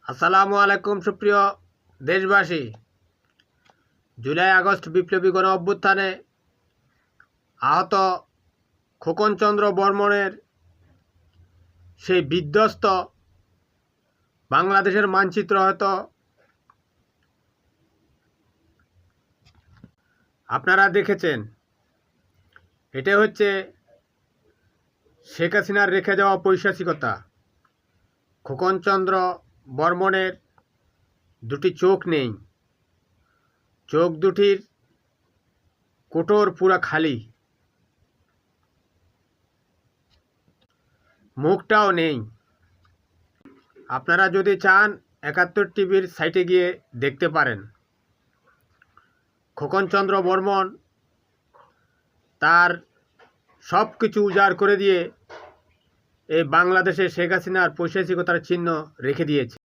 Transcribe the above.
আসসালামু আলাইকুম সুপ্রিয় দেশবাসী। জুলাই আগস্ট বিপ্লবী গণ অভ্যুত্থানে আহত খোকনচন্দ্র বর্মণের সেই বিধ্বস্ত বাংলাদেশের মানচিত্র হয়তো আপনারা দেখেছেন। এটা হচ্ছে শেখ হাসিনার রেখে যাওয়া পৈশাচিকতা। খোকনচন্দ্র বর্মণের দুটি চোখ নেই, চোখ দুটির কোটর পুরা খালি, মুখটাও নেই। আপনারা যদি চান ৭১ টিভির সাইটে গিয়ে দেখতে পারেন। খোকনচন্দ্র বর্মণ তার সব কিছু উজাড় করে দিয়ে এই বাংলাদেশে শেখ হাসিনার পৈশাচিকতার চিহ্ন রেখে দিয়েছে।